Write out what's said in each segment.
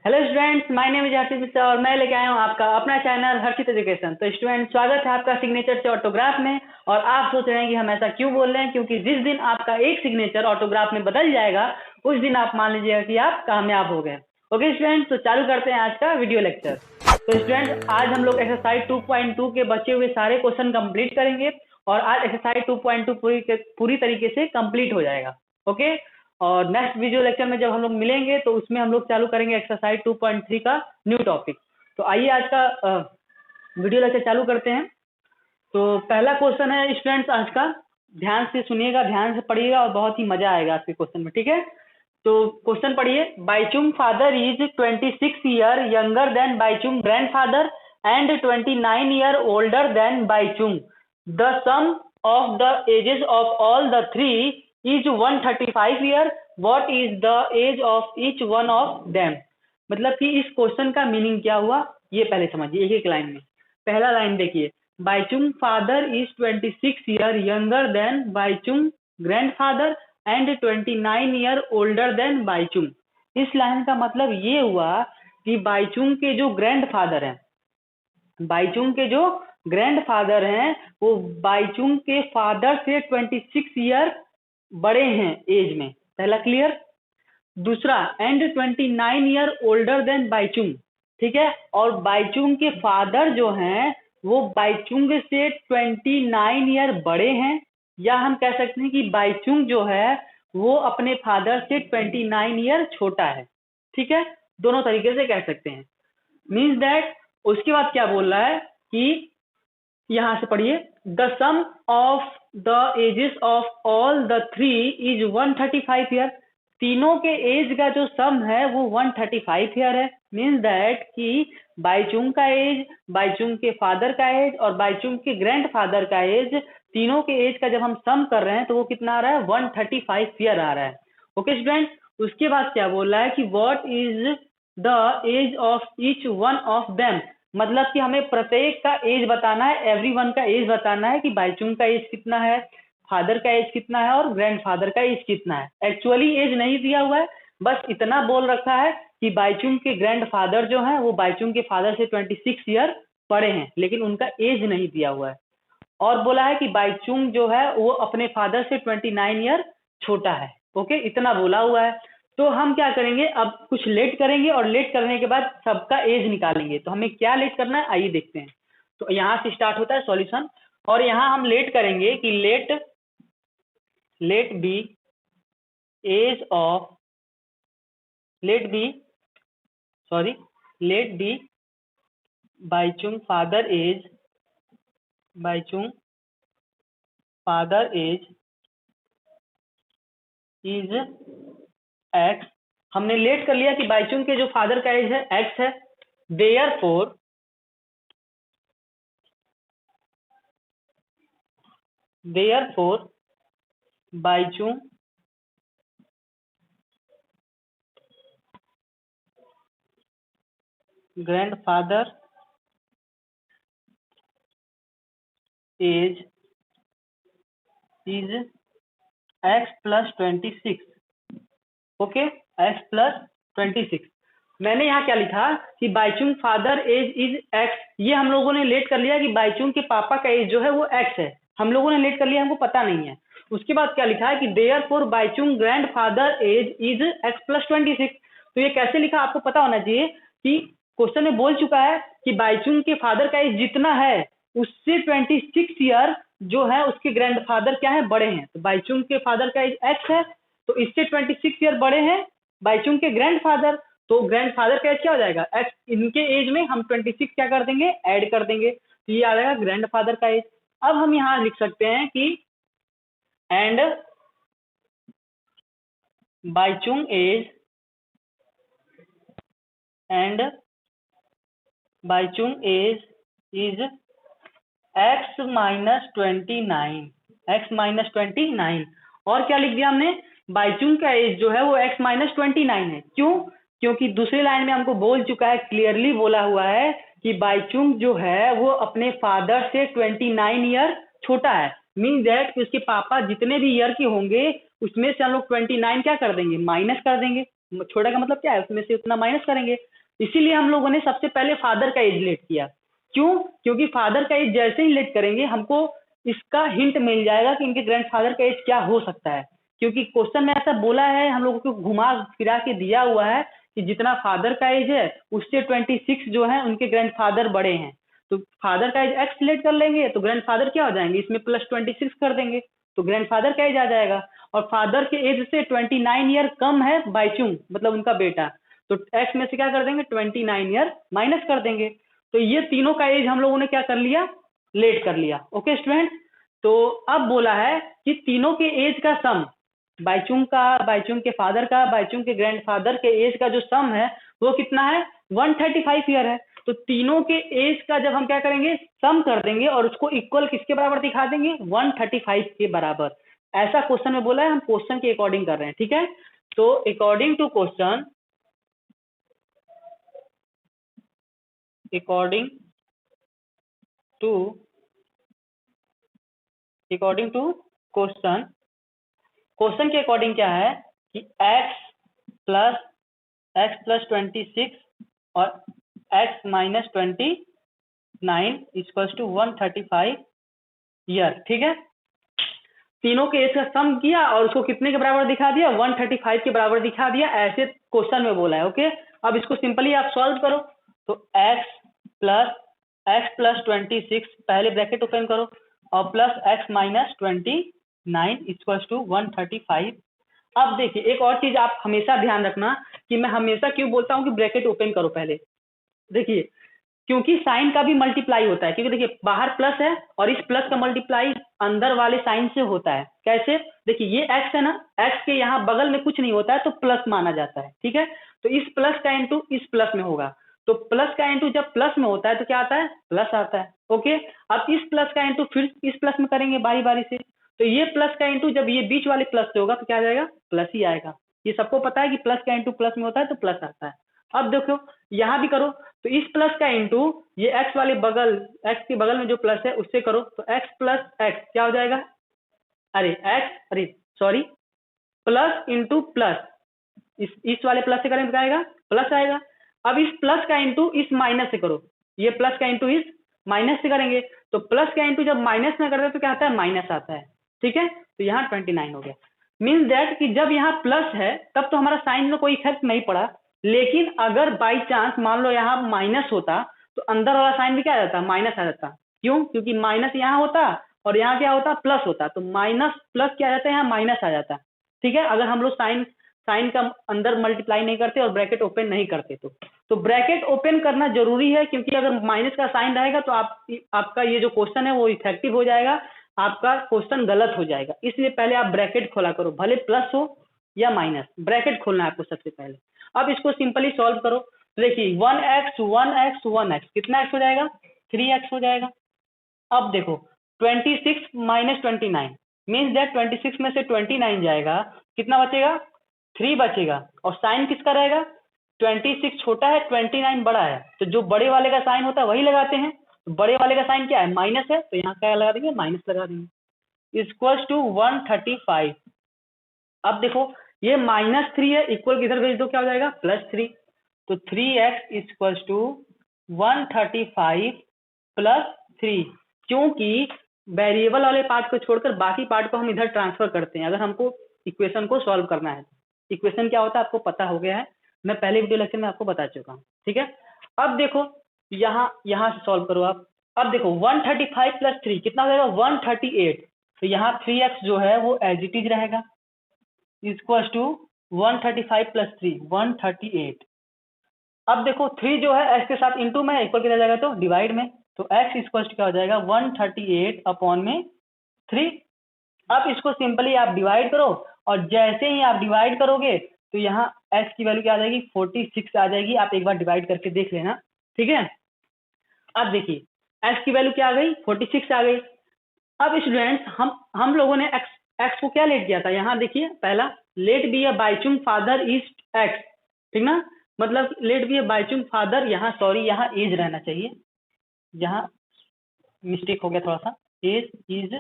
Hello students, my name is Harshit Mishra और मैं लेके आया हूँ आपका अपना चैनल हर्षित एजुकेशन। तो स्टूडेंट, स्वागत है आपका सिग्नेचर से ऑटोग्राफ में। और आप सोच रहे हैं कि हम ऐसा क्यों बोल रहे हैं, क्योंकि जिस दिन आपका एक सिग्नेचर ऑटोग्राफ में बदल जाएगा उस दिन आप मान लीजिएगा कि आप कामयाब हो गए। ओके स्टूडेंट, तो चालू करते हैं आज का वीडियो लेक्चर। तो स्टूडेंट, आज हम लोग एक्सरसाइज 2.2 के बचे हुए सारे क्वेश्चन कंप्लीट करेंगे और आज एक्सरसाइज 2.2 पूरी तरीके से कंप्लीट हो जाएगा। ओके, और नेक्स्ट वीडियो लेक्चर में जब हम लोग मिलेंगे तो उसमें हम लोग चालू करेंगे एक्सरसाइज 2.3 का न्यू टॉपिक। तो आइए आज का वीडियो लेक्चर चालू करते हैं। तो पहला क्वेश्चन है स्टूडेंट्स आज का, ध्यान से सुनिएगा, ध्यान से पढ़िएगा और बहुत ही मजा आएगा आपके क्वेश्चन में। ठीक है, तो क्वेश्चन पढ़िए। Baichung father is 26 year younger than Baichung grandfather and 29 year older than Baichung. The sum of the ages of all the three is 135 year. What is the age of each one of them. मतलब कि इस question का meaning क्या हुआ ये पहले समझिए एक एक लाइन में। पहला लाइन देखिए, Baichung father is 26 year younger than Baichung grandfather and 29 year older than Baichung. इस लाइन का मतलब ये हुआ कि बाईचुंग के जो ग्रैंडफादर हैं, बाईचुंग के जो ग्रैंडफादर हैं वो बाईचुंग के फादर से 26 ईयर बड़े हैं एज में। पहला क्लियर। दूसरा, and 29 year older than Baichung. ठीक है, और बाईचुंग के फादर जो हैं वो बाईचुंग से 29 ईयर बड़े हैं, या हम कह सकते हैं कि बाईचुंग जो है वो अपने फादर से 29 ईयर छोटा है। ठीक है, दोनों तरीके से कह सकते हैं। मीन्स दैट उसके बाद क्या बोल रहा है कि यहां से पढ़िए, the sum of the ages of all the three is 135 year. तीनों के एज का जो सम है वो 135 ईयर है। मीन्स दैट कि बाईचुंग का एज, बाईचुंग के फादर का एज और बाईचुंग के ग्रैंडफादर का एज, तीनों के एज का जब हम सम कर रहे हैं तो वो कितना आ रहा है, 135 ईयर आ रहा है। ओके स्टूडेंट, उसके बाद क्या बोल रहा है कि what is the age of each one of them. मतलब कि हमें प्रत्येक का एज बताना है, एवरीवन का एज बताना है कि बाईचुंग का एज कितना है, फादर का एज कितना है और ग्रैंडफादर का एज कितना है। एक्चुअली एज नहीं दिया हुआ है, बस इतना बोल रखा है कि बाईचुंग के ग्रैंडफादर जो हैं वो बाईचुंग के फादर से 26 ईयर बड़े हैं, लेकिन उनका एज नहीं दिया हुआ है। और बोला है कि बाईचुंग जो है वो अपने फादर से 29 ईयर छोटा है। ओके, इतना बोला हुआ है। तो हम क्या करेंगे, अब कुछ लेट करेंगे और लेट करने के बाद सबका एज निकालेंगे। तो हमें क्या लेट करना है आइए देखते हैं। तो यहाँ से स्टार्ट होता है सॉल्यूशन, और यहाँ हम लेट करेंगे कि let be age of, let be Baichung father age, Baichung father age is X. हमने लेट कर लिया कि बाईचुंग के जो फादर का एज है एक्स है। Therefore Baichung grandfather age is X plus 26। Okay, X plus 26। मैंने यहाँ क्या लिखा कि Baichung father age is X. ये हम लोगों ने लेट कर लिया कि बाईचुंग के पापा का एज जो है वो एक्स है, हम लोगों ने लेट कर लिया, हमको पता नहीं है। उसके बाद क्या लिखा है कि therefore Baichung grandfather age is X plus 26। तो ये कैसे लिखा आपको पता होना चाहिए कि क्वेश्चन में बोल चुका है कि बाईचुंग के फादर का एज जितना है उससे 26 ईयर जो है उसके ग्रैंडफादर क्या है, बड़े हैं। तो बाईचुंग के फादर का एज एक्स है तो इससे 26 ईयर बड़े हैं बाईचुंग के ग्रैंडफादर। तो ग्रैंडफादर का एज क्या हो जाएगा, एक्स। इनके एज में हम 26 क्या कर देंगे, ऐड कर देंगे, तो ये आ जाएगा ग्रैंडफादर का एज। अब हम यहाँ लिख सकते हैं कि and Baichung age, and Baichung age is X minus 29। और क्या लिख दिया हमने, बाईचुंग का एज जो है वो एक्स माइनस 29 है। क्यों, क्योंकि दूसरी लाइन में हमको बोल चुका है, क्लियरली बोला हुआ है कि बाईचुंग जो है वो अपने फादर से 29 ईयर छोटा है। मीन दैट कि उसके पापा जितने भी ईयर के होंगे उसमें से हम लोग 29 क्या कर देंगे, माइनस कर देंगे। छोटा का मतलब क्या है, उसमें से उतना माइनस करेंगे। इसीलिए हम लोगों ने सबसे पहले फादर का एज लेट किया। क्यों? क्योंकि फादर का एज जैसे ही लेट करेंगे हमको इसका हिंट मिल जाएगा कि इनके ग्रैंडफादर का एज क्या हो सकता है, क्योंकि क्वेश्चन में ऐसा बोला है, हम लोगों को घुमा फिरा के दिया हुआ है कि जितना फादर का एज है उससे 26 जो है उनके ग्रैंडफादर बड़े हैं। तो फादर का एज एक्स लेट कर लेंगे तो ग्रैंडफादर क्या हो जाएंगे, इसमें प्लस 26 कर देंगे तो ग्रैंडफादर का एज आ जाएगा। और फादर के एज से 29 ईयर कम है बाइचुंग, मतलब उनका बेटा, तो एक्स में से क्या कर देंगे 29 ईयर माइनस कर देंगे। तो ये तीनों का एज हम लोगों ने क्या कर लिया, लेट कर लिया। ओके स्टूडेंट, तो अब बोला है कि तीनों के एज का सम, बाइचुंग का, बाइचुंग के फादर का, बाइचुंग के ग्रैंडफादर के एज का जो सम है वो कितना है, 135 ईयर है। तो तीनों के एज का जब हम क्या करेंगे, सम कर देंगे और उसको इक्वल किसके बराबर दिखा देंगे, 135 के बराबर। ऐसा क्वेश्चन में बोला है, हम क्वेश्चन के अकॉर्डिंग कर रहे हैं, ठीक है। तो according to question, according to question के अकॉर्डिंग क्या है कि x प्लस 26 और x minus 29 equals to 135 year, ठीक है। तीनों के एज का सम किया और उसको कितने के बराबर दिखा दिया, 135 के बराबर दिखा दिया, ऐसे क्वेश्चन में बोला है। ओके, अब इसको सिंपली आप सॉल्व करो। तो x प्लस 26 पहले ब्रैकेट ओपन करो और plus x minus 29 equals to 135। अब देखिए एक और चीज आप हमेशा ध्यान रखना कि मैं हमेशा क्यों बोलता हूं कि ब्रैकेट ओपन करो पहले। देखिए क्योंकि साइन का भी मल्टीप्लाई होता है, क्योंकि देखिए बाहर प्लस है और इस प्लस का मल्टीप्लाई अंदर वाले साइन से होता है। कैसे? देखिए ये x है ना, x के यहाँ बगल में कुछ नहीं होता है तो प्लस माना जाता है, ठीक है। तो इस प्लस का इंटू इस प्लस में होगा, तो प्लस का इंटू जब प्लस में होता है तो क्या आता है, प्लस आता है। ओके, अब इस प्लस का इंटू फिर इस प्लस में करेंगे बारी बारी से, तो ये प्लस का इंटू जब ये बीच वाले प्लस से होगा तो क्या आ जाएगा, प्लस ही आएगा। ये सबको पता है कि प्लस का इंटू प्लस में होता है तो प्लस आता है। अब देखो यहाँ भी करो, तो इस प्लस का इंटू ये x वाले बगल, x के बगल में जो प्लस है उससे करो, तो x प्लस x क्या हो जाएगा, सॉरी प्लस इंटू प्लस, इस वाले प्लस से करेंगे तो क्या आएगा, प्लस आएगा। अब इस प्लस का इंटू इस माइनस से करो, ये प्लस का इंटू इस माइनस से करेंगे, तो प्लस का इंटू जब माइनस में करते हैं तो क्या आता है, माइनस आता है, ठीक है। तो यहाँ 29 हो गया। मीन्स दैट कि जब यहाँ प्लस है तब तो हमारा साइन में कोई इफेक्ट नहीं पड़ा, लेकिन अगर बाई चांस मान लो यहाँ माइनस होता तो अंदर वाला साइन भी क्या आ जाता, माइनस आ जाता। क्यों? क्योंकि माइनस यहाँ होता और यहाँ क्या होता, प्लस होता, तो माइनस प्लस क्या आ जाता है, यहाँ माइनस आ जाता, ठीक है। अगर हम लोग साइन का अंदर मल्टीप्लाई नहीं करते और ब्रैकेट ओपन नहीं करते तो ब्रैकेट ओपन करना जरूरी है, क्योंकि अगर माइनस का साइन रहेगा तो आपका ये जो क्वेश्चन है वो इफेक्टिव हो जाएगा, आपका क्वेश्चन गलत हो जाएगा। इसलिए पहले आप ब्रैकेट खोला करो, भले प्लस हो या माइनस, ब्रैकेट खोलना है आपको सबसे पहले। अब इसको सिंपली सॉल्व करो, देखिए 1x कितना x हो जाएगा, 3x हो जाएगा। अब देखो 26 माइनस 29 मीन्स दैट 26 में से 29 जाएगा, कितना बचेगा, 3 बचेगा। और साइन किसका रहेगा, 26 छोटा है 29 बड़ा है, तो जो बड़े वाले का साइन होता है वही लगाते हैं। तो बड़े वाले का साइन क्या है, माइनस है, तो यहाँ क्या लगा देंगे, माइनस लगा देंगे, इक्वल्स टू 135। अब देखो ये -3 है, इक्वल किधर भेज दो, क्या हो जाएगा, +3। तो 3x इक्वल्स टू 135 + 3, क्योंकि वेरिएबल वाले पार्ट को छोड़कर बाकी पार्ट को हम इधर ट्रांसफर करते हैं अगर हमको इक्वेशन को सॉल्व करना है। इक्वेशन क्या होता है आपको पता हो गया है, मैं पहले वीडियो लेक्चर में आपको बता चुका हूँ, ठीक है। अब देखो यहाँ से सॉल्व करो आप। अब देखो 135 + 3 कितना हो जाएगा, 138। तो यहाँ 3x जो है वो एज इट इज रहेगा, इक्वल्स टू 135 + 3 138। अब देखो 3 जो है x के साथ इंटू में, इक्वल किया जाएगा तो डिवाइड में, तो x इक्वल्स क्या हो जाएगा, 138/3। अब इसको सिंपली आप डिवाइड करो और जैसे ही आप डिवाइड करोगे तो यहाँ x की वैल्यू क्या आ जाएगी, 46 आ जाएगी। आप एक बार डिवाइड करके देख लेना, ठीक है। अब देखिए x की वैल्यू क्या आ गई, 46 आ गई। अब स्टूडेंट्स हम लोगों ने x को क्या लेट किया था, यहाँ देखिए पहला let be a Baichung father is x, ठीक ना, मतलब let be a Baichung father, यहाँ सॉरी यहाँ एज रहना चाहिए, यहाँ मिस्टेक हो गया थोड़ा सा, एज इज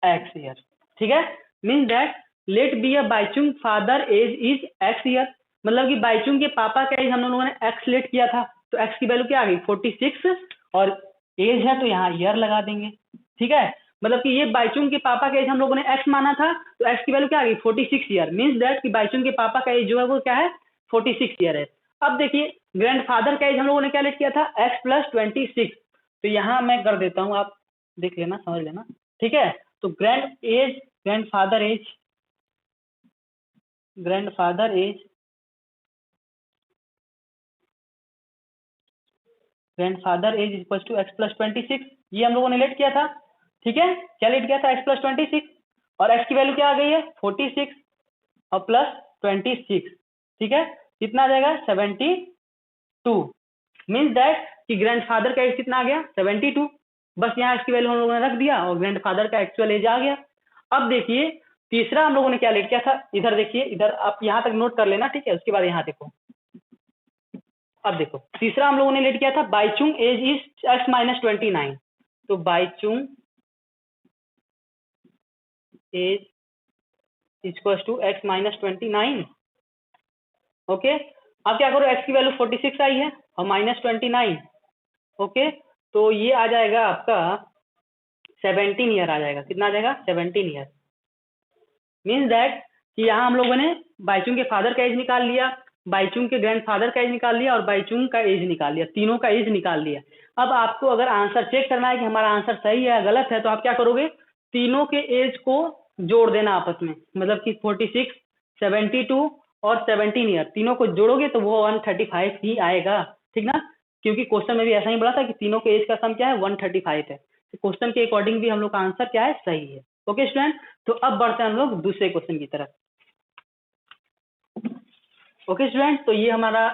x ईयर, ठीक है। Means that let be a Baichung father age is X year, मतलब कि बाईचुंग के पापा का एज हम लोगों ने एक्स लेट किया था, तो एक्स की वैल्यू क्या आ गई 46, और एज है तो यहाँ ईयर लगा देंगे। ठीक है, मतलब कि ये बाईचुंग के पापा का एज हम लोगों ने एक्स माना था, तो एक्स की वैल्यू क्या आ गई 46 ईयर, मीन्स दैट कि बाईचुंग के पापा का एज जो है वो क्या है 46 ईयर है। अब देखिए ग्रैंडफादर का एज हम लोगों ने क्या लेट किया था एक्स प्लस 26, तो यहाँ मैं कर देता हूँ, आप देख लेना समझ लेना। ठीक है, तो grandfather age equal to X plus 26, ये हम लोगों ने लेट किया था। ठीक है, क्या लेट किया था एक्स प्लस 26, और एक्स की वैल्यू क्या आ गई है 46 और प्लस 26। ठीक है, कितना आ जाएगा 72, मीन्स दैट कि ग्रैंडफादर का एज कितना आ गया 72, बस यहाँ इसकी वैल्यू हम लोगों ने रख दिया और ग्रैंडफादर का एक्चुअल एज आ गया। अब देखिए तीसरा हम लोगों ने क्या लेट किया था, इधर देखिए, इधर आप यहाँ तक नोट कर लेना। ठीक है, उसके बाद यहाँ देखो, अब देखो तीसरा हम लोगों ने लेट किया था Baichung age is X minus 29, तो Baichung age equal to X minus 29। Okay, अब क्या करो, एक्स की वैल्यू 46 आई है और माइनस 29। ओके, तो ये आ जाएगा आपका 17 ईयर आ जाएगा, कितना आ जाएगा 17 ईयर, मीन्स दैट कि यहाँ हम लोगों ने बाईचुंग के फादर का एज निकाल लिया, बाईचुंग के ग्रैंडफादर का एज निकाल लिया और बाईचुंग का एज निकाल लिया, तीनों का एज निकाल लिया। अब आपको अगर आंसर चेक करना है कि हमारा आंसर सही है या गलत है, तो आप क्या करोगे, तीनों के एज को जोड़ देना आपस में, मतलब कि 46, 72 और 17 ईयर तीनों को जोड़ोगे तो वो 135 ही आएगा। ठीक ना, क्योंकि क्वेश्चन में भी ऐसा ही बोला था कि तीनों के एज का सम क्या है 135 है, तो क्वेश्चन के अकॉर्डिंग भी हम लोग का आंसर क्या है सही है। ओके स्टूडेंट, तो अब बढ़ते हैं हम लोग दूसरे क्वेश्चन की तरफ। ओके स्टूडेंट, तो ये हमारा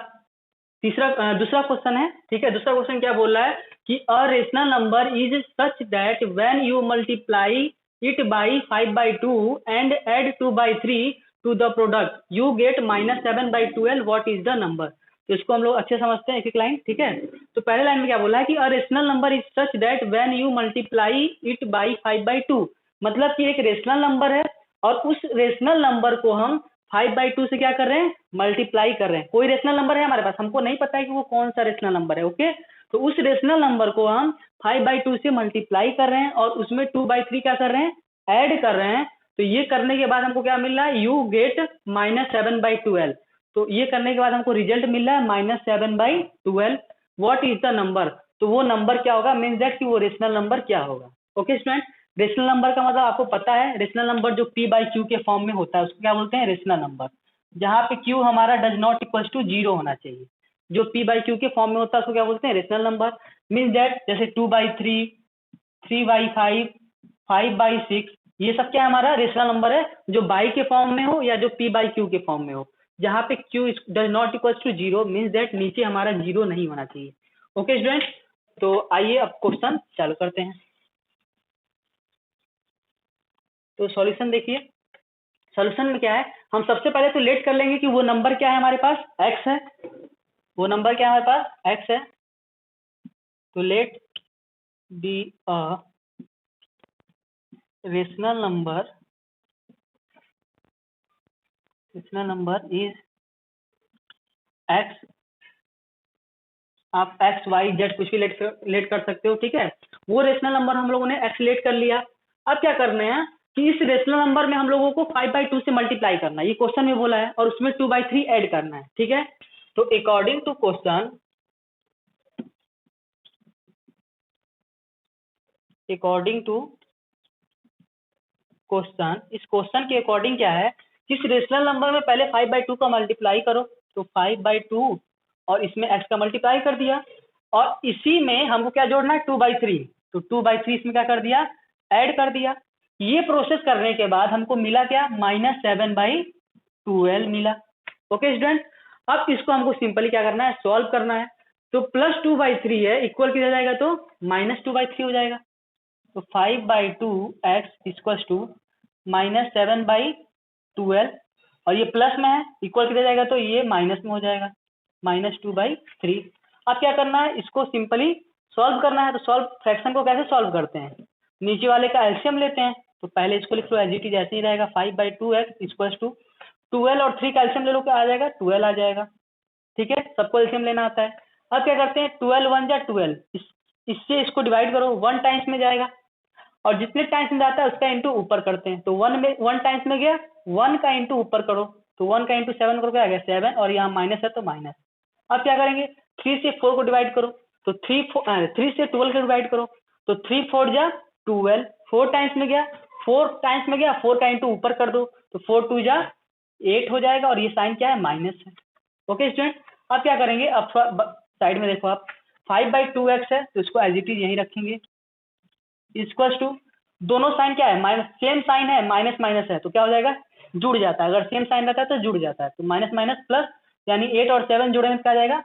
दूसरा क्वेश्चन है। ठीक है, दूसरा क्वेश्चन क्या बोल रहा है कि a rational number is such that when you multiply it by 5/2 and add 2/3 to the product you get -7/12, what is the number. तो इसको हम लोग अच्छे समझते हैं एक एक लाइन। ठीक है, तो पहले लाइन में क्या बोला है कि a rational number is such that when you multiply it by 5/2, मतलब कि एक रेशनल नंबर है और उस रेशनल नंबर को हम 5/2 से क्या कर रहे हैं मल्टीप्लाई कर रहे हैं। कोई रेशनल नंबर है हमारे पास, हमको नहीं पता है कि वो कौन सा रेशनल नंबर है। ओके, तो उस रेशनल नंबर को हम 5/2 से मल्टीप्लाई कर रहे हैं और उसमें 2/3 क्या कर रहे हैं ऐड कर रहे हैं। तो ये करने के बाद हमको क्या मिल रहा है, यू गेट -7/12, तो ये करने के बाद हमको रिजल्ट मिल रहा है -7/12, व्हाट इज द नंबर। तो वो नंबर क्या होगा, मीन्स दैट कि वो रेशनल नंबर क्या होगा। ओके स्टूडेंट, रेशनल नंबर का मतलब आपको पता है, रेशनल नंबर जो p/q के फॉर्म में होता है उसको क्या बोलते हैं रेशनल नंबर, जहाँ पे q हमारा डज नॉट इक्वल टू 0 होना चाहिए। जो p/q के फॉर्म में होता है उसको क्या बोलते हैं रेशनल नंबर। मीन्स दैट जैसे 2/3, 3/5, 5/6, ये सब क्या हमारा रेशनल नंबर है, जो बाई के फॉर्म में हो या जो p/q के फॉर्म में हो, जहाँ पे q does not equal to 0, means that नीचे हमारा 0 नहीं होना चाहिए। ओके स्टूडेंट, तो आइए अब क्वेश्चन चालू करते हैं। तो सॉल्यूशन देखिए, सॉल्यूशन में क्या है, हम सबसे पहले तो लेट कर लेंगे कि वो नंबर क्या है हमारे पास x है, वो नंबर क्या है हमारे पास x है। तो let be a rational number is x, आप x y z कुछ भी लेट कर सकते हो। ठीक है, वो रेशनल नंबर हम लोगों ने x लेट कर लिया। अब क्या करना है कि इस रेशनल नंबर में हम लोगों को 5/2 से मल्टीप्लाई करना है, ये क्वेश्चन में बोला है, और उसमें 2/3 ऐड करना है। ठीक है, तो अकॉर्डिंग टू क्वेश्चन, इस क्वेश्चन के अकॉर्डिंग क्या है, किस रेशनल नंबर में पहले 5/2 का मल्टीप्लाई करो, तो 5/2 और इसमें x का मल्टीप्लाई कर दिया, और इसी में हमको क्या जोड़ना है 2/3, तो 2/3 इसमें क्या कर दिया ऐड कर दिया। ये प्रोसेस करने के बाद हमको मिला क्या -7/12 मिला। ओके स्टूडेंट, अब इसको हमको सिंपली क्या करना है सॉल्व करना है। तो +2/3 है इक्वल किया जाएगा तो -2/3 हो जाएगा। तो 5/2 x इक्वल टू -7/12, और ये प्लस में है इक्वल किया जाएगा तो ये माइनस में हो जाएगा -2/3। अब क्या करना है, इसको सिंपली सॉल्व करना है। तो सॉल्व फ्रैक्शन को कैसे सॉल्व करते हैं, नीचे वाले का एलसीएम लेते हैं, तो पहले इसको लिख लो एज इट इज, ऐसे ही रहेगा 5/2x इक्वल्स टू 12 और 3 कैल्शियम ले लो, क्या आ जाएगा 12 आ जाएगा। ठीक है, सबको एलसीएम लेना आता है। अब क्या करते हैं 12 1 जा 12, इससे इसको डिवाइड करो, 1 टाइम्स में जाएगा और जितने टाइम्स में जाता है उसका इंटू ऊपर करते हैं। तो 1 टाइम्स में गया, 1 का इंटू ऊपर करो, तो 1 का इंटू 7 करो, क्या आ गया 7, और यहाँ माइनस है तो माइनस। अब क्या करेंगे 3 से 4 को डिवाइड करो, तो 3 से 12 को डिवाइड करो, तो 3 4 जा 12, 4 टाइम्स में गया, 4 का इंटू ऊपर कर दो, तो 4 2 जा 8 हो जाएगा, और ये साइन क्या है माइनस है। ओके स्टूडेंट, अब क्या करेंगे, अब साइड में देखो आप 5/2x है, तो इसको एज इट इज यहीं रखेंगे, इक्वल्स टू दोनों साइन क्या है माइनस, सेम साइन है, माइनस माइनस है तो क्या हो जाएगा जुड़ जाता है, अगर सेम साइन रहता है तो जुड़ जाता है, तो माइनस माइनस प्लस, यानी 8 और 7 जोड़े में क्या आ जाएगा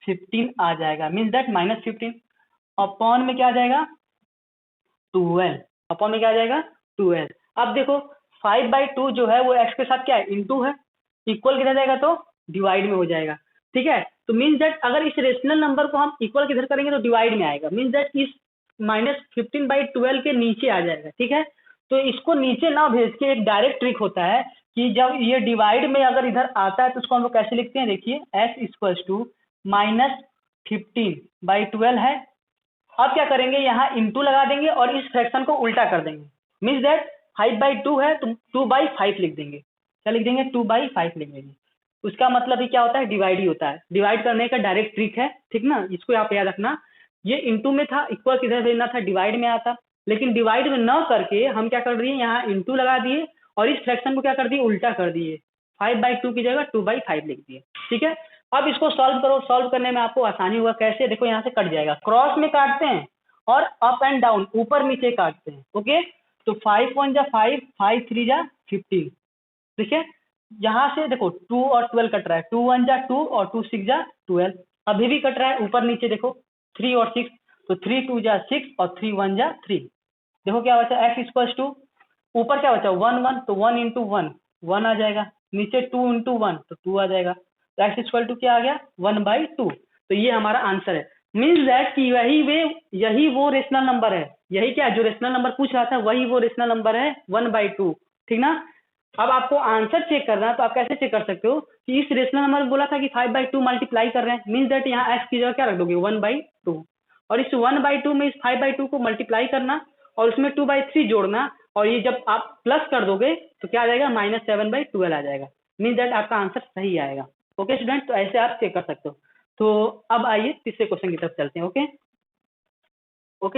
15 आ जाएगा, मीन्स दैट -15 अपॉन में क्या आ जाएगा 12, अपॉन में क्या आ जाएगा 12। अब देखो 5/2 जो है वो x के साथ क्या है इनटू है, इक्वल किधर जाएगा तो डिवाइड में हो जाएगा। ठीक है, तो मीन्स दैट अगर इस रेशनल नंबर को हम इक्वल किधर करेंगे तो डिवाइड में आएगा, मीन्स दैट इस -15/12 के नीचे आ जाएगा। ठीक है, तो इसको नीचे ना भेज के एक डायरेक्ट ट्रिक होता है कि जब ये डिवाइड में अगर इधर आता है तो उसको हम लोग कैसे लिखते हैं, देखिए x इक्वल्स टू -15/12 है। अब क्या करेंगे यहाँ इंटू लगा देंगे और इस फ्रैक्शन को उल्टा कर देंगे, मीन्स दैट 5/2 है तो 2/5 लिख देंगे, क्या लिख देंगे 2/5 लिख देंगे। उसका मतलब ही क्या होता है डिवाइड ही होता है, डिवाइड करने का डायरेक्ट ट्रिक है। ठीक ना, इसको आप याद रखना, ये इंटू में था, इक्वल किधर भेजना था डिवाइड में आता, लेकिन डिवाइड में न करके हम क्या कर दिए यहाँ इंटू लगा दिए और इस फ्रैक्शन को क्या कर दिए उल्टा कर दिए, 5/2 की जगह 2/5 लिख दिए। ठीक है, अब इसको सॉल्व करो, सॉल्व करने में आपको आसानी हुआ कैसे, देखो यहाँ से कट जाएगा, क्रॉस में काटते हैं और अप एंड डाउन ऊपर नीचे काटते हैं। ओके, तो 5 1 जा 5, 5 3 जा 15। ठीक है, यहाँ से देखो 2 और 12 कट रहा है, 2 1 जा 2 और 2 6 जा 12, अभी भी कट रहा है ऊपर नीचे, देखो 3 और 6, तो 3 2 जा 6 और 3 1 जा 3। देखो क्या बचा x इक्वल्स टू, ऊपर क्या बचा 1 1, तो 1 इंटू 1 1 आ जाएगा, नीचे 2 इंटू 1 तो 2 आ जाएगा, तो x इक्वल टू क्या आ गया 1/2। तो ये हमारा आंसर है, मीन्स दैट कि यही वो रेशनल नंबर है, यही क्या जो रेशनल नंबर पूछ रहा था वही वो रेशनल नंबर है 1/2। ठीक ना, अब आपको आंसर चेक करना है तो आप कैसे चेक कर सकते हो कि इस रेशनल नंबर में बोला था कि 5/2 मल्टीप्लाई कर रहे हैं, मीन्स दैट यहाँ x की जगह क्या रख दोगे 1/2, और इस 1/2 में इस 5/2 को मल्टीप्लाई करना और उसमें 2/3 जोड़ना, और ये जब आप प्लस कर दोगे तो क्या आ जाएगा -7/12 आ जाएगा, मीन्स दैट आपका आंसर सही आएगा। ओके स्टूडेंट, तो ऐसे आप चेक कर सकते हो। तो अब आइए तीसरे क्वेश्चन की तरफ चलते हैं। ओके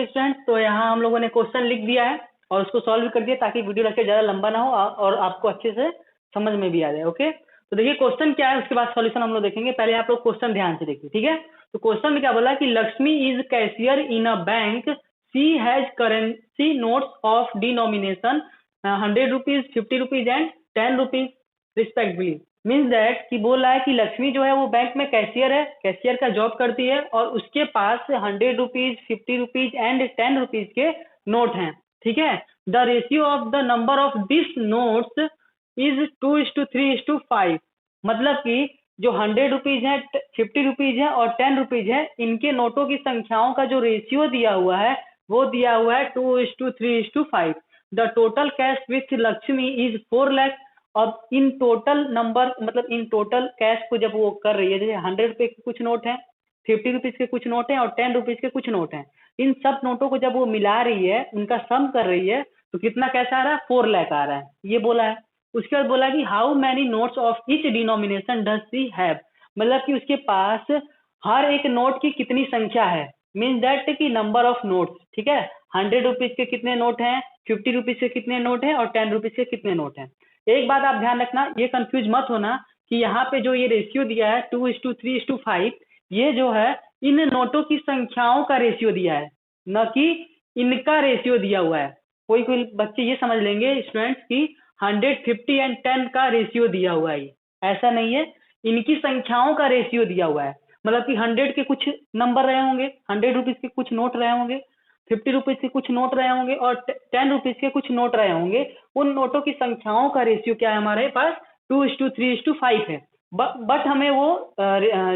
स्टूडेंट, तो यहाँ हम लोगों ने क्वेश्चन लिख दिया है और उसको सॉल्व भी कर दिया ताकि वीडियो लेक्चर ज्यादा लंबा ना हो और आपको अच्छे से समझ में भी आ जाए। ओके, तो देखिए क्वेश्चन क्या है, उसके बाद सॉल्यूशन हम लोग देखेंगे, पहले आप लोग क्वेश्चन ध्यान से देखिए। ठीक है, तो क्वेश्चन में क्या बोला कि Lakshmi is cashier in a bank, she has currency notes of denomination 100 rupees, 50 rupees and 10 rupees respectively. Means that कि बोल रहा है कि लक्ष्मी जो है वो बैंक में कैशियर है, कैशियर का जॉब करती है और उसके पास 100 रुपीज, 50 रुपीज एंड 10 रुपीज के नोट हैं। ठीक है, the ratio of the number of this notes is 2:3:5, मतलब कि जो 100 रुपीज है, 50 रुपीज है और 10 रुपीज है, इनके नोटों की संख्याओं का जो रेशियो दिया हुआ है वो दिया हुआ है 2:3:5। The total cash with Lakshmi is 4 lakh. अब इन टोटल नंबर मतलब इन टोटल कैश को जब वो कर रही है, जैसे 100 रुपए के कुछ नोट हैं, 50 रुपीज के कुछ नोट हैं और 10 रुपीज के कुछ नोट हैं, इन सब नोटों को जब वो मिला रही है, उनका सम कर रही है, तो कितना कैश आ रहा है 4 लाख आ रहा है, ये बोला है। उसके बाद बोला कि how many notes of each denomination does she have, मतलब कि उसके पास हर एक नोट की कितनी संख्या है, मीन्स दैट कि नंबर ऑफ नोट्स। ठीक है, 100 रुपीज के कितने नोट हैं, 50 रुपीज के कितने नोट हैं और 10 रुपीज के कितने नोट हैं। एक बात आप ध्यान रखना, ये कंफ्यूज मत होना कि यहाँ पे जो ये रेशियो दिया है 2:3:5, ये जो है इन नोटों की संख्याओं का रेशियो दिया है, न कि इनका रेशियो दिया हुआ है। कोई कोई बच्चे ये समझ लेंगे स्टूडेंट्स की 100, 50 एंड 10 का रेशियो दिया हुआ है, ऐसा नहीं है, इनकी संख्याओं का रेशियो दिया हुआ है, मतलब कि 100 के कुछ नंबर रहे होंगे, 100 रुपीज के कुछ नोट रहे होंगे, 50 रुपीज के कुछ नोट रहे होंगे और 10 रुपीज के कुछ नोट रहे होंगे, उन नोटों की संख्याओं का रेशियो क्या है हमारे पास 2:3:5 है। बट हमें वो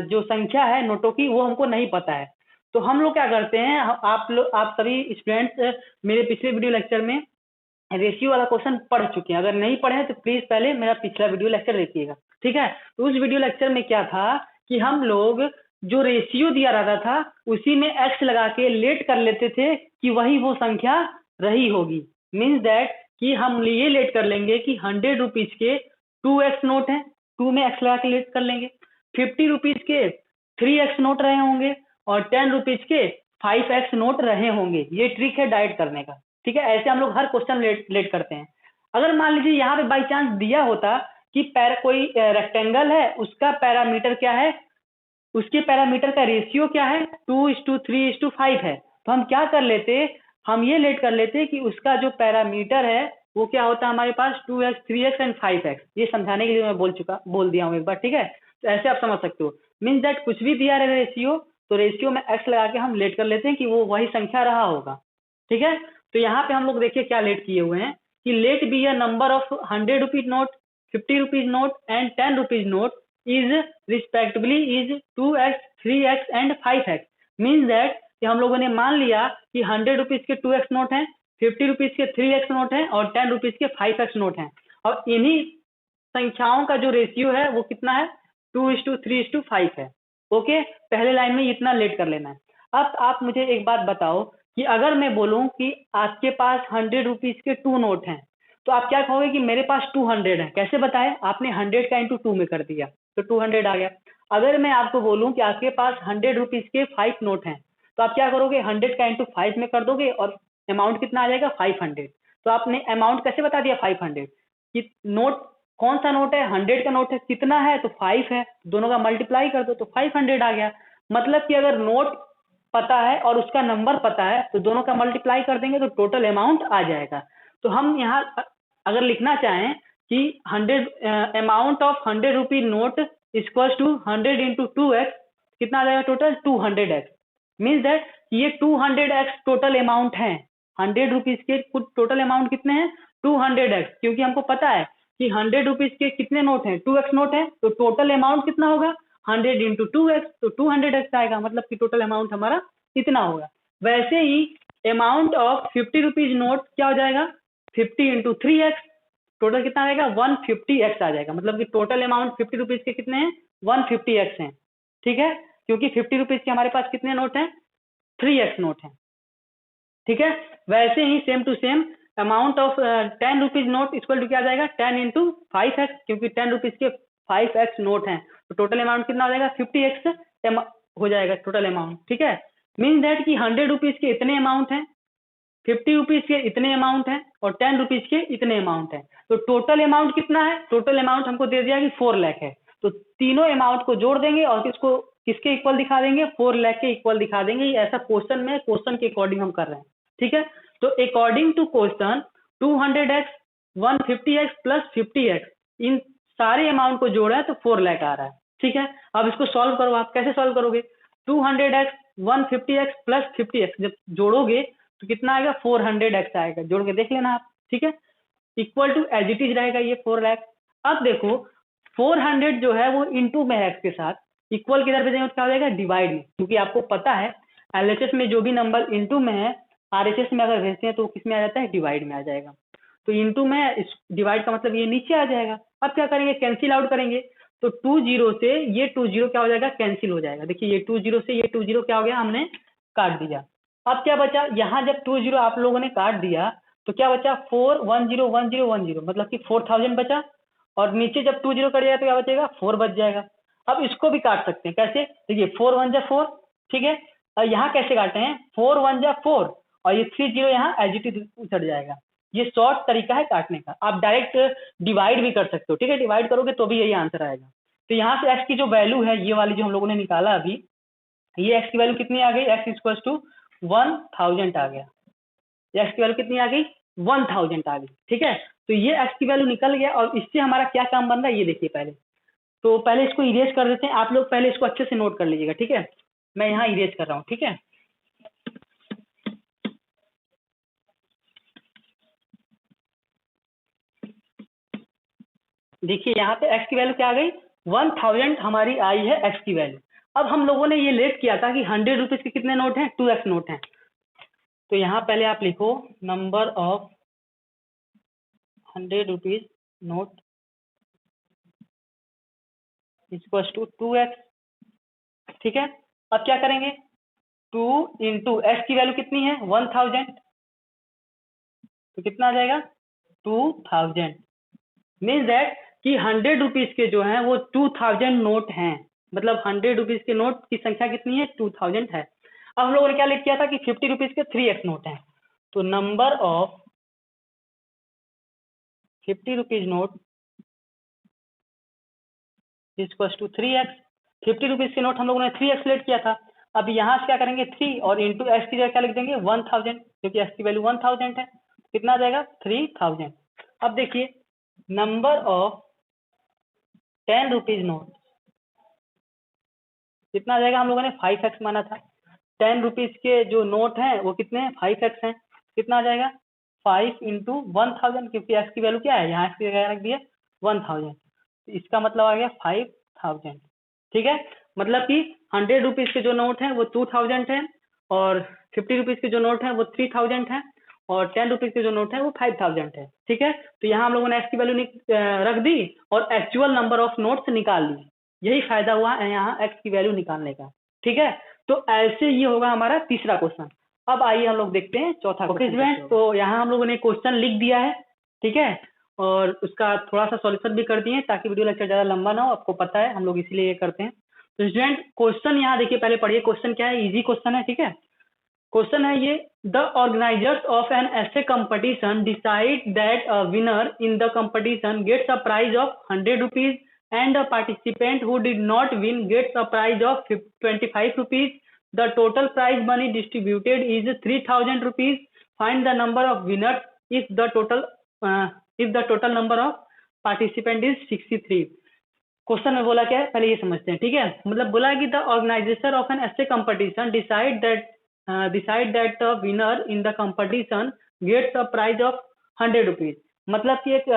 जो संख्या है नोटों की वो हमको नहीं पता है, तो हम लोग क्या करते हैं, आप सभी स्टूडेंट्स मेरे पिछले वीडियो लेक्चर में रेशियो वाला क्वेश्चन पढ़ चुके हैं। अगर नहीं पढ़े हैं तो प्लीज पहले मेरा पिछला वीडियो लेक्चर देखिएगा, ठीक है। तो उस वीडियो लेक्चर में क्या था कि हम लोग जो रेशियो दिया रहता था उसी में एक्स लगा के लेट कर लेते थे कि वही वो संख्या रही होगी। मीन्स दैट कि हम ये लेट कर लेंगे कि 100 रुपीज के 2x नोट है, 2 में एक्स लगा के लेट कर लेंगे। 50 रुपीज के 3x नोट रहे होंगे और 10 रुपीज के 5x नोट रहे होंगे। ये ट्रिक है डाइट करने का, ठीक है। ऐसे हम लोग हर क्वेश्चन लेट करते हैं। अगर मान लीजिए यहाँ पे बाई चांस दिया होता कि कोई रेक्टेंगल है, उसका पैरामीटर क्या है, उसके पैरामीटर का रेशियो क्या है, 2:3:5 है, तो हम क्या कर लेते, हम ये लेट कर लेते कि उसका जो पैरामीटर है वो क्या होता है हमारे पास 2x 3x एंड 5x। ये समझाने के लिए मैं बोल दिया हूँ एक बार, ठीक है। तो ऐसे आप समझ सकते हो। मीन्स दैट कुछ भी दिया रहे रेशियो तो रेशियो में x लगा के हम लेट कर लेते हैं कि वो वही संख्या रहा होगा, ठीक है। तो यहाँ पे हम लोग देखिए क्या लेट किए हुए हैं कि let be a number of 100 rupees note, 50 rupees note and 10 rupees note is respectively is 2x 3x एंड 5x। मीन्स दैट कि हम लोगों ने मान लिया कि 100 रुपीज के 2x नोट हैं, 50 रुपीज के 3x नोट हैं और 10 रुपीज के 5x नोट हैं। और इन्हीं संख्याओं का जो रेशियो है वो कितना है, 2:3:5 है। ओके, पहले लाइन में इतना लेट कर लेना है। अब आप मुझे एक बात बताओ कि अगर मैं बोलूं कि आपके पास 100 रुपीज के 2 नोट हैं, तो आप क्या कहोगे कि मेरे पास 200 है। कैसे बताए, आपने 100 का इंटू 2 में कर दिया तो 200 आ गया। अगर मैं आपको बोलूं कि आपके पास 100 रुपीज के 5 नोट हैं, तो आप क्या करोगे, 100 का इंटू 5 में कर दोगे और अमाउंट कितना आ जाएगा, 500। तो आपने अमाउंट कैसे बता दिया, 500। कि नोट कौन सा नोट है, 100 का नोट है, कितना है तो 5 है, दोनों का मल्टीप्लाई कर दो तो 500 आ गया। मतलब कि अगर नोट पता है और उसका नंबर पता है तो दोनों का मल्टीप्लाई कर देंगे तो टोटल अमाउंट आ जाएगा। तो हम यहाँ अगर लिखना चाहें कि 100 amount of 100 rupee note equals to 100 into 2x, कितना आ जाएगा टोटल 200x। मीन्स दैट ये 200x टोटल अमाउंट है। 100 रुपीज के टोटल अमाउंट कितने हैं, 200x, क्योंकि हमको पता है कि 100 रुपीज के कितने नोट हैं, 2x नोट है, तो टोटल अमाउंट कितना होगा 100 इंटू 2x, तो 200x आएगा। मतलब कि टोटल अमाउंट हमारा इतना होगा। वैसे ही अमाउंट ऑफ 50 रुपीज नोट क्या हो जाएगा, 50 इंटू 3x, टोटल कितना आएगा 150x आ जाएगा। मतलब कि टोटल अमाउंट 50 रुपीज के कितने हैं, 150x हैं, ठीक है। क्योंकि 50 रुपीज के हमारे पास कितने नोट हैं, 3x नोट हैं, ठीक है। वैसे ही same to same amount of 10 rupees note equal to क्या आ जाएगा, 10 इंटू 5x, क्योंकि 10 रुपीज के 5x नोट हैं, तो टोटल अमाउंट कितना हो जाएगा 50x हो जाएगा टोटल अमाउंट, ठीक है। मीन्स दैट कि 100 रुपीज के इतने अमाउंट हैं, 50 रुपीज के इतने अमाउंट हैं और 10 रुपीज के इतने अमाउंट हैं। तो टोटल अमाउंट कितना है, टोटल अमाउंट हमको दे दिया कि 4 लाख है। तो तीनों अमाउंट को जोड़ देंगे और किसको किसके इक्वल दिखा देंगे, 4 लाख के इक्वल दिखा देंगे। ऐसा क्वेश्चन में क्वेश्चन के अकॉर्डिंग हम कर रहे हैं, ठीक है। तो according to question 200x 150x plus 50x, इन सारे अमाउंट को जोड़ा है तो 4 लाख आ रहा है, ठीक है। अब इसको सॉल्व करो, आप कैसे सॉल्व करोगे, 200x 150x प्लस 50x जब जोड़ोगे तो कितना आएगा 400x आएगा। जोड़ के देख लेना आप, ठीक है। Equal to as it is रहेगा ये 4 लाख। अब देखो 400 जो है वो इंटू में है x के साथ, इक्वल किधर भेजेंगे तो क्या हो जाएगा डिवाइड में, क्योंकि आपको पता है LHS में जो भी नंबर इंटू में है RHS में अगर भेजते हैं तो किस में आ जाता है, डिवाइड में आ जाएगा। तो इंटू में डिवाइड का मतलब ये नीचे आ जाएगा। अब क्या करेंगे, कैंसिल आउट करेंगे, तो 20 से ये 20 क्या हो जाएगा, कैंसिल हो जाएगा। देखिए ये 20 से ये 20 क्या हो गया, हमने काट दिया। अब क्या बचा, यहाँ जब 20 आप लोगों ने काट दिया तो क्या बचा 4101010, मतलब कि 4000 बचा। और नीचे जब 20 कट जाएगा तो क्या बचेगा, 4 बच जाएगा। अब इसको भी काट सकते हैं, कैसे, देखिए 4 1 जा 4, ठीक है। और यहाँ कैसे काटे हैं, 4 1 जा 4 और ये 30 यहाँ एज इट इज उतर जाएगा। ये शॉर्ट तरीका है काटने का। आप डायरेक्ट डिवाइड भी कर सकते हो, ठीक है, डिवाइड करोगे तो भी यही आंसर आएगा। तो यहाँ से x की जो वैल्यू है, ये वाली जो हम लोगों ने निकाला अभी, ये x की वैल्यू कितनी आ गई, x इक्वल टू 1000 आ गया। x की वैल्यू कितनी आ गई, 1000 आ गई, ठीक है। तो ये x की वैल्यू निकल गया और इससे हमारा क्या काम बन रहा है ये देखिए पहले। तो पहले इसको इरेज कर देते हैं, आप लोग पहले इसको अच्छे से नोट कर लीजिएगा, ठीक है। मैं यहाँ इरेज कर रहा हूँ, ठीक है। देखिए यहाँ पे x की वैल्यू क्या आ गई, 1000 हमारी आई है x की वैल्यू। अब हम लोगों ने ये लेट किया था कि 100 रुपीज के कितने नोट हैं, 2x नोट हैं। तो यहाँ पहले आप लिखो number of 100 rupees note equal to 2x। ठीक है, अब क्या करेंगे, 2 इंटू एक्स की वैल्यू कितनी है 1000, तो कितना आ जाएगा 2000। मीन्स दैट कि 100 रुपीज के जो हैं वो 2000 नोट हैं, मतलब 100 रुपीज के नोट की संख्या कितनी है 2000 है। अब हम लोगों ने क्या लिख किया था कि 50 रुपीज के 3x नोट हैं, तो number of 50 rupees note equal to 3x। 50 rupees के नोट हम लोगों ने 3x लेट किया था। अब यहाँ से क्या करेंगे 3 और इंटू एक्स की जगह क्या लिख देंगे 1000, क्योंकि एक्स की वैल्यू 1000 है। कितना आ जाएगा 3000। अब देखिए नंबर ऑफ 10 रुपीज नोट कितना आ जाएगा, हम लोगों ने 5x माना था। 10 रुपीज के जो नोट हैं वो कितने हैं 5x हैं, कितना आ जाएगा 5 इंटू 1000, क्योंकि एक्स की वैल्यू क्या है यहाँ की जगह रख दिए 1000, इसका मतलब आ गया 5000। ठीक है, मतलब कि 100 रुपीज के जो नोट हैं वो 2000 हैं, और 50 रुपीज के जो नोट हैं वो 3000 हैं, और 10 रुपीज के जो नोट है वो 5000 है। ठीक है, तो यहाँ हम लोगों ने एक्स की वैल्यू रख दी और एक्चुअल नंबर ऑफ नोट्स निकाल ली। यही फायदा हुआ है यहाँ एक्स की वैल्यू निकालने का। ठीक है, तो ऐसे ये होगा हमारा तीसरा क्वेश्चन। अब आइए हम लोग देखते हैं चौथा क्वेश्चन। तो यहाँ हम लोगों ने क्वेश्चन लिख दिया है, ठीक है, और उसका थोड़ा सा सॉल्यूशन भी कर दिए ताकि वीडियो लेक्चर ज्यादा लंबा ना हो, आपको पता है हम लोग इसीलिए ये करते हैं। तो स्टूडेंट क्वेश्चन यहाँ देखिए, पहले पढ़िए क्वेश्चन क्या है, इजी क्वेश्चन है। ठीक है, क्वेश्चन है ये, the organisers of an essay competition decide that a winner in the competition gets a prize of 100 rupees and a participant who did not win gets a prize of 25 rupees. The total prize money distributed is 3000 rupees. Find the number of winners if the total number of participant is 63. Question में बोला क्या है पहले ये समझते हैं। ठीक है, मतलब बोला कि the organisation of an essay competition decide that the winner in the competition gets a prize of 100 rupees. मतलब कि एक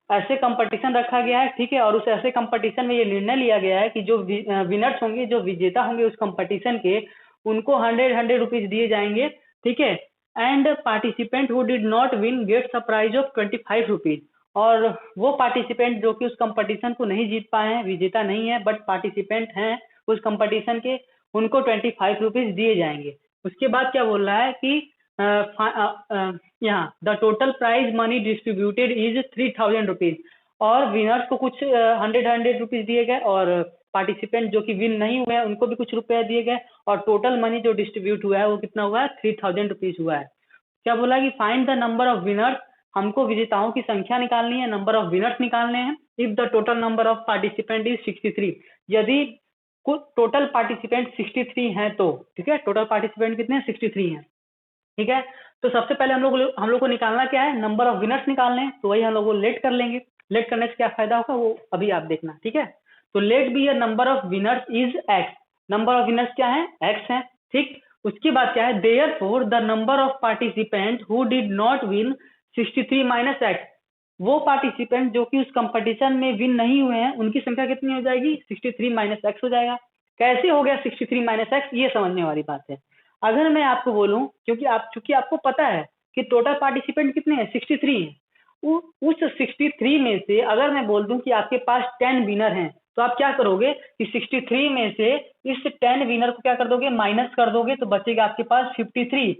ऐसे कंपटीशन रखा गया है, ठीक है, और उस ऐसे कंपटीशन में ये निर्णय लिया गया है कि जो विनर्स होंगे, जो विजेता होंगे उस कंपटीशन के, उनको 100 रुपीज दिए जाएंगे। ठीक है, and participant who did not win gets a prize of 25 rupees. और वो पार्टिसिपेंट जो कि उस कंपटीशन को नहीं जीत पाए हैं, विजेता नहीं है बट पार्टिसिपेंट हैं उस कंपटीशन के, उनको 25 रुपीज दिए जाएंगे। उसके बाद क्या बोल रहा है कि यहाँ the total prize money distributed is 3000 rupees, और विनर्स को कुछ 100 रुपीज दिए गए, और पार्टिसिपेंट जो कि विन नहीं हुए हैं उनको भी कुछ रुपए दिए गए, और टोटल मनी जो डिस्ट्रीब्यूट हुआ है वो कितना हुआ है 3000 रुपीज हुआ है। क्या बोला कि find the number of winners, हमको विजेताओं की संख्या निकालनी है, नंबर ऑफ विनर्स निकालने हैं। If the total number of participant is 63, यदि कुछ टोटल पार्टिसिपेंट 63 हैं तो, ठीक है, टोटल पार्टिसिपेंट कितने हैं 63 हैं। ठीक है, तो सबसे पहले हम लोग को निकालना क्या है, नंबर ऑफ विनर्स निकालने हैं, तो वही हम लोग को लेट कर लेंगे। लेट करने से क्या फायदा होगा वो अभी आप देखना। ठीक है, तो let be number of winners is x, number of winners क्या है एक्स है। ठीक, उसके बाद क्या है, therefore the number of participant who did not win 63 minus x, वो पार्टिसिपेंट जो कि उस कंपटीशन में विन नहीं हुए हैं उनकी संख्या कितनी हो जाएगी 63 माइनस एक्स हो जाएगा। कैसे हो गया 63 माइनस एक्स, ये समझने वाली बात है। अगर मैं आपको बोलूं, चूंकि आपको पता है कि टोटल पार्टिसिपेंट कितने हैं 63 हैं, उस 63 में से अगर मैं बोल दूं कि आपके पास 10 विनर हैं, तो आप क्या करोगे कि 63 में से इस 10 विनर को क्या कर दोगे माइनस कर दोगे, तो बचेगा आपके पास 53।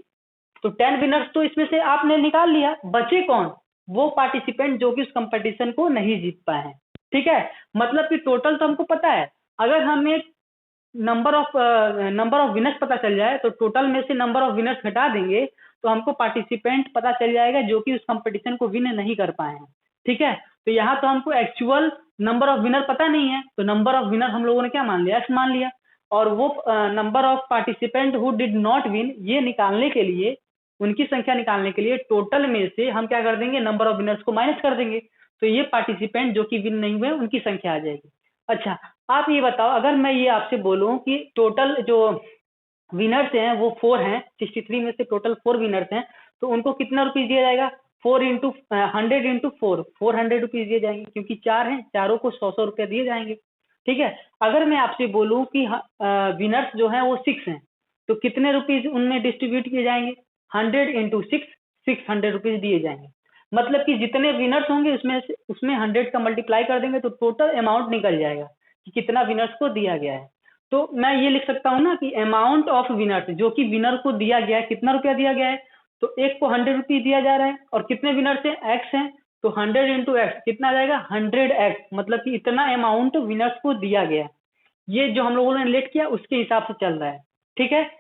तो 10 विनर्स तो इसमें से आपने निकाल लिया, बचे कौन, वो पार्टिसिपेंट जो कि उस कंपटीशन को नहीं जीत पाए हैं। ठीक है, मतलब कि टोटल तो हमको पता है, अगर हमें नंबर ऑफ विनर्स पता चल जाए तो टोटल में से नंबर ऑफ विनर्स घटा देंगे तो हमको पार्टिसिपेंट पता चल जाएगा जो कि उस कंपटीशन को विन नहीं कर पाए हैं। ठीक है, तो यहाँ तो हमको एक्चुअल नंबर ऑफ विनर पता नहीं है, तो नंबर ऑफ विनर हम लोगों ने क्या मान लिया एक्स मान लिया, और वो number of participant who did not win ये निकालने के लिए, उनकी संख्या निकालने के लिए टोटल में से हम क्या कर देंगे नंबर ऑफ विनर्स को माइनस कर देंगे, तो ये पार्टिसिपेंट जो कि विन नहीं हुए उनकी संख्या आ जाएगी। अच्छा, आप ये बताओ, अगर मैं ये आपसे बोलूं कि टोटल जो विनर्स हैं वो 4 हैं, 63 में से टोटल 4 विनर्स हैं, तो उनको कितना रुपीज दिया जाएगा 4 इंटू 100 इंटू 400 रुपीज दिए जाएंगे, क्योंकि 4 हैं, चारों को 100 रुपये दिए जाएंगे। ठीक है, अगर मैं आपसे बोलूं कि विनर्स जो हैं वो 6 हैं, तो कितने रुपीज उनमें डिस्ट्रीब्यूट किए जाएंगे 100 इंटू 6 600 रुपीज दिए जाएंगे। मतलब कि जितने विनर्स होंगे उसमें 100 का मल्टीप्लाई कर देंगे तो टोटल अमाउंट निकल जाएगा कि कितना विनर्स को दिया गया है। तो मैं ये लिख सकता हूँ ना कि अमाउंट ऑफ विनर्स, जो कि विनर को दिया गया है, कितना रुपया दिया गया है, तो एक को 100 रुपीज दिया जा रहा है और कितने विनर्स हैं, एक्स हैं, तो 100 इंटू एक्स कितना आ जाएगा, 100x, मतलब कि इतना अमाउंट विनर्स को दिया गया है। ये जो हम लोगों ने लेट किया उसके हिसाब से चल रहा है, ठीक है।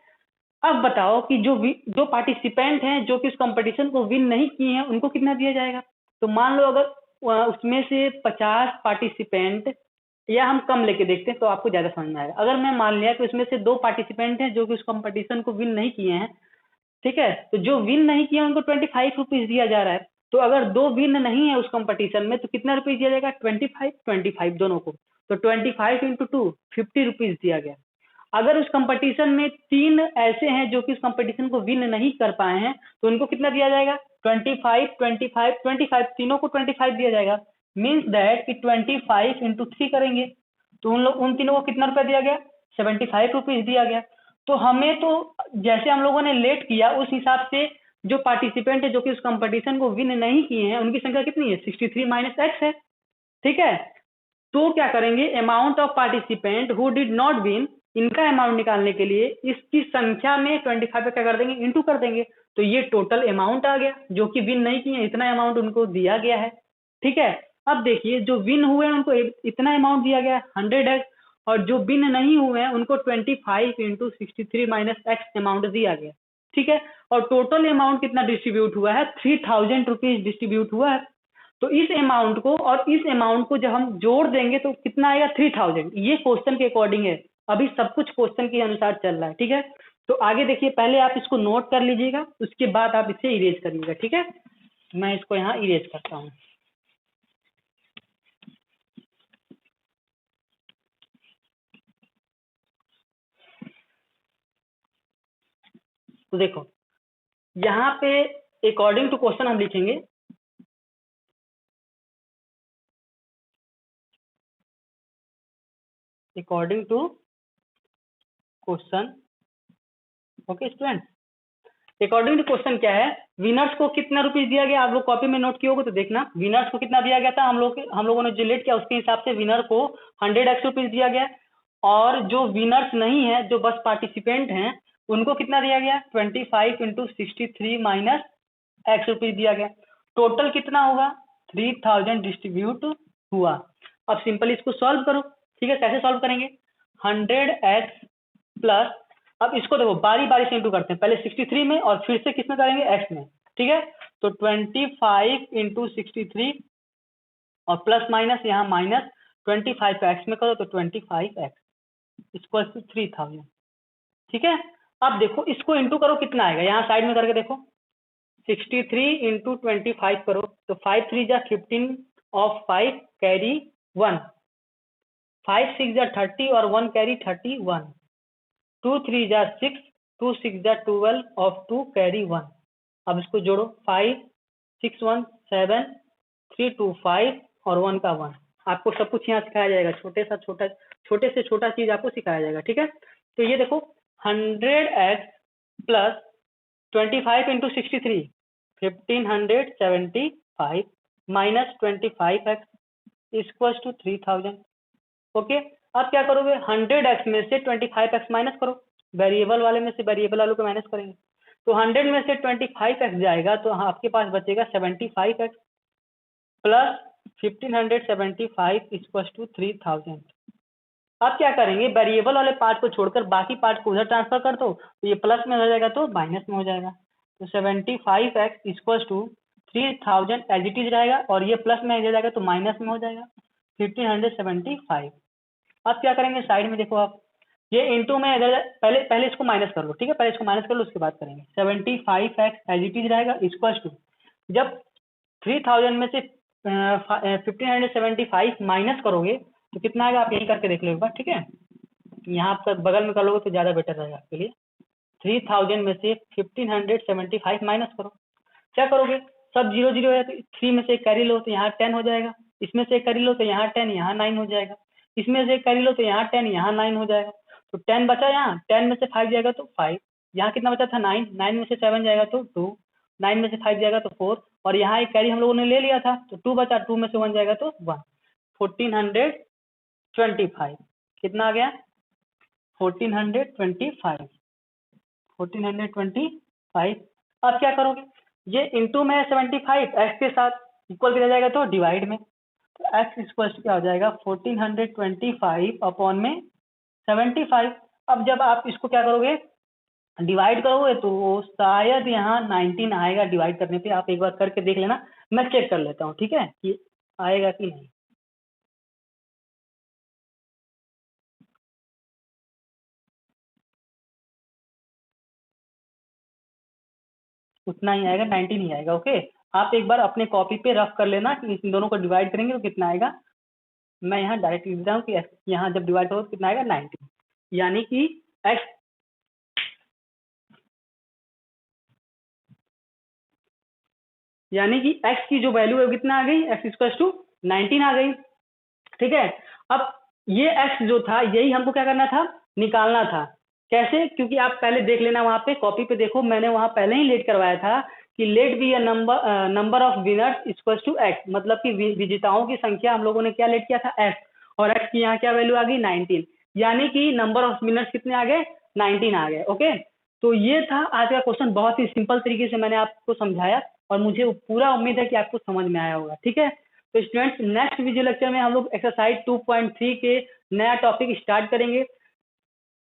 अब बताओ कि जो पार्टिसिपेंट हैं जो कि उस कंपटीशन को विन नहीं किए हैं उनको कितना दिया जाएगा। तो मान लो अगर उसमें से 50 पार्टिसिपेंट, या हम कम लेके देखते हैं तो आपको ज्यादा समझ में आएगा। अगर मैं मान लिया कि उसमें से 2 पार्टिसिपेंट हैं जो कि उस कंपटीशन को विन नहीं किए हैं, ठीक है, तो जो विन नहीं किया उनको 25 रुपीज दिया जा रहा है। तो अगर 2 विन नहीं है उस कंपटीशन में तो कितना रुपीज दिया जाएगा, 25 दोनों को, तो 25 इंटू 2 50 रुपीज दिया गया। अगर उस कंपटीशन में 3 ऐसे हैं जो कि उस कंपटीशन को विन नहीं कर पाए हैं तो उनको कितना दिया जाएगा, 25 25 25, तीनों को 25 दिया जाएगा। मीन्स दैट कि 25 इंटू 3 करेंगे तो उन तीनों को कितना रुपया दिया गया, 75 रुपीज दिया गया। तो हमें तो जैसे हम लोगों ने लेट किया उस हिसाब से जो पार्टिसिपेंट है जो कि उस कंपटीशन को विन नहीं किए हैं उनकी संख्या कितनी है, 63 माइनस एक्स है, ठीक है। तो क्या करेंगे, amount of participant who did not win, इनका अमाउंट निकालने के लिए इसकी संख्या में 25 पे क्या कर देंगे, इंटू कर देंगे। तो ये टोटल अमाउंट आ गया, जो कि विन नहीं किए इतना अमाउंट उनको दिया गया है, ठीक है। अब देखिए जो विन हुए हैं उनको इतना अमाउंट दिया गया है 100x, और जो विन नहीं हुए हैं उनको 25 इंटू 63 माइनस एक्स अमाउंट दिया गया, ठीक है। और टोटल अमाउंट कितना डिस्ट्रीब्यूट हुआ है, 3000 रुपीज डिस्ट्रीब्यूट हुआ है। तो इस अमाउंट को और इस अमाउंट को जब हम जोड़ देंगे तो कितना आएगा, 3000। ये क्वेश्चन के अकॉर्डिंग है, अभी सब कुछ क्वेश्चन के अनुसार चल रहा है, ठीक है। तो आगे देखिए, पहले आप इसको नोट कर लीजिएगा, उसके बाद आप इसे इरेज करिएगा, ठीक है। मैं इसको यहाँ इरेज करता हूँ। तो देखो यहाँ पे अकॉर्डिंग टू क्वेश्चन हम लिखेंगे, according to question, okay student. According to question क्या है, विनर्स को कितना रुपीज दिया गया, आप लोग कॉपी में नोट किए होगे तो देखना, विनर्स को कितना दिया गया था, हम लोगों ने जो लेट किया उसके हिसाब से विनर को 100x रुपीज दिया गया, और जो विनर्स नहीं है जो बस पार्टिसिपेंट हैं उनको कितना दिया गया, 25 इंटू 63 माइनस एक्स रुपीज दिया गया। टोटल कितना होगा, 3000 डिस्ट्रीब्यूट हुआ। अब सिंपल इसको सॉल्व करो, ठीक है। कैसे सॉल्व करेंगे, 100x प्लस, अब इसको देखो बारी बारी से इंटू करते हैं, पहले 63 में और फिर से किसमें करेंगे, एक्स में, ठीक है। तो 25 इंटू 63 और प्लस माइनस यहाँ माइनस 25 को एक्स में करो तो 25x इक्वल टू 3000, ठीक है। अब देखो इसको इंटू करो कितना आएगा, यहाँ साइड में करके देखो, 63 इंटू 25 करो तो 5 3 जा 15 ऑफ 5 कैरी 1, 5 6 जा 30 और 1 कैरी 31, 2 3 जा 6, 2 6 जा 12 ऑफ 2 कैरी 1। अब इसको जोड़ो, 5 6 1 7 3 2 5 और 1 का 1। आपको सब कुछ यहाँ सिखाया जाएगा, छोटे से छोटा चीज आपको सिखाया जाएगा, ठीक है। तो ये देखो 100x plus 25 into 63 1575 minus 25x equal to 3000, okay. अब क्या करोगे, 100x में से 25x माइनस करो, वेरिएबल वाले में से वेरिएबल वालों को माइनस करेंगे, तो 100 में से 25x जाएगा तो आपके पास बचेगा 75x प्लस 1575 इक्वल टू 3000। अब क्या करेंगे, वेरिएबल वाले पार्ट को छोड़कर बाकी पार्ट को उधर ट्रांसफर कर दो, तो ये प्लस में हो जाएगा तो माइनस में हो जाएगा, तो 75x equal to 3000 as it is रहेगा, और ये प्लस में हो जाएगा तो माइनस में हो जाएगा 1575। अब क्या करेंगे, साइड में देखो आप, ये इंटू में इधर पहले इसको माइनस कर लो, ठीक है, पहले इसको माइनस कर लो उसके बाद करेंगे। 75x एज इट इज रहेगा इक्वल टू, जब 3000 में से 1575 माइनस करोगे तो कितना आएगा, आप यही करके देख लो एक बार, ठीक है। यहाँ पर बगल में कर लोगे तो ज्यादा बेटर रहेगा आपके लिए। 3000 में से 1575 माइनस करो, क्या करोगे, सब 0 0 है तो 3 में से एक कैरी लो तो यहाँ 10 हो जाएगा, इसमें से एक कैरी लो तो यहाँ 10 यहाँ 9 हो जाएगा, इसमें से एक कैरी लो तो यहाँ 10 यहाँ 9 हो जाएगा, तो 10 बचा, यहाँ 10 में से 5 जाएगा तो 5, यहाँ कितना बचा था 9, 9 में से 7 जाएगा तो 2, 9 में से 5 जाएगा तो 4, और यहाँ एक कैरी हम लोगों ने ले लिया था तो 2 बचा, 2 में से 1 जाएगा तो 1। 1425 कितना आ गया? 1425। 1425। अब क्या करोगे? ये इंटू में 75 एक्स के साथ इक्वल किया जाएगा तो डिवाइड में, तो एक्स इक्वल क्या हो जाएगा? 1425 अपॉन में 75। अब जब आप इसको क्या करोगे, डिवाइड करोगे तो शायद यहाँ 19 आएगा डिवाइड करने पे। आप एक बार करके देख लेना, मैं चेक कर लेता हूँ, ठीक है, कि आएगा कि नहीं। उतना ही आएगा, 19 ही आएगा। ओके, आप एक बार अपने कॉपी पे रफ कर लेना कि इन दोनों को डिवाइड करेंगे तो कितना आएगा। मैं यहाँ डायरेक्ट लिख रहा हूँ कि यहाँ जब डिवाइड होगा तो कितना आएगा? 19, यानी कि x की जो वैल्यू है कितना आ गई? x इक्वल टू 19 आ गई, ठीक है। अब ये x जो था यही हमको क्या करना था? निकालना था। कैसे? क्योंकि आप पहले देख लेना, वहां पे कॉपी पे देखो, मैंने वहां पहले ही लेट करवाया था कि let be a number of winners equal to x, मतलब कि विजेताओं की संख्या हम लोगों ने क्या लेट किया था? x, और x की यहाँ क्या वैल्यू आ गई? 19, यानी कि नंबर ऑफ विनर्स कितने आ गए? 19 आ गए। ओके, तो ये था आज का क्वेश्चन। बहुत ही सिंपल तरीके से मैंने आपको समझाया और मुझे पूरा उम्मीद है कि आपको समझ में आया होगा, ठीक है। तो स्टूडेंट्स, नेक्स्ट वीडियो लेक्चर में हम लोग एक्सरसाइज 2.3 के नया टॉपिक स्टार्ट करेंगे।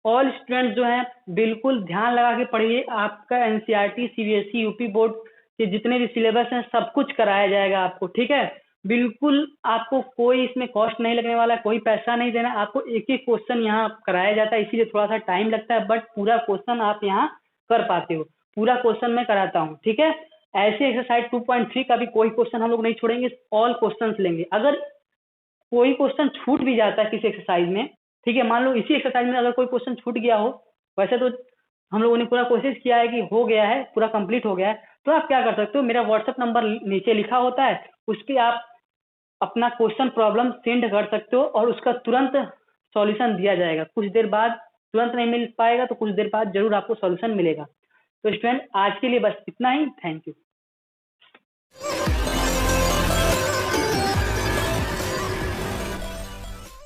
ऑल स्टूडेंट्स जो हैं बिल्कुल ध्यान लगा के पढ़िए। आपका एनसीईआरटी, सीबीएसई, यूपी बोर्ड के जितने भी सिलेबस हैं सब कुछ कराया जाएगा आपको, ठीक है। बिल्कुल आपको कोई इसमें कॉस्ट नहीं लगने वाला है, कोई पैसा नहीं देना, आपको एक एक क्वेश्चन यहाँ कराया जाता है, इसीलिए थोड़ा सा टाइम लगता है, बट पूरा क्वेश्चन आप यहाँ कर पाते हो। पूरा क्वेश्चन मैं कराता हूँ, ठीक है। ऐसे एक्सरसाइज 2.3 का भी कोई क्वेश्चन हम लोग नहीं छोड़ेंगे, ऑल क्वेश्चन लेंगे। अगर कोई क्वेश्चन छूट भी जाता है किसी एक्सरसाइज में, ठीक है, मान लो इसी एक्सरसाइज में अगर कोई क्वेश्चन छूट गया हो, वैसे तो हम लोगों ने पूरा कोशिश किया है कि हो गया है, पूरा कंप्लीट हो गया है, तो आप क्या कर सकते हो, मेरा व्हाट्सएप नंबर नीचे लिखा होता है, उस पर आप अपना क्वेश्चन प्रॉब्लम सेंड कर सकते हो और उसका तुरंत सॉल्यूशन दिया जाएगा। कुछ देर बाद, तुरंत नहीं मिल पाएगा तो कुछ देर बाद जरूर आपको सॉल्यूशन मिलेगा। तो स्टूडेंट, आज के लिए बस इतना ही। Thank you.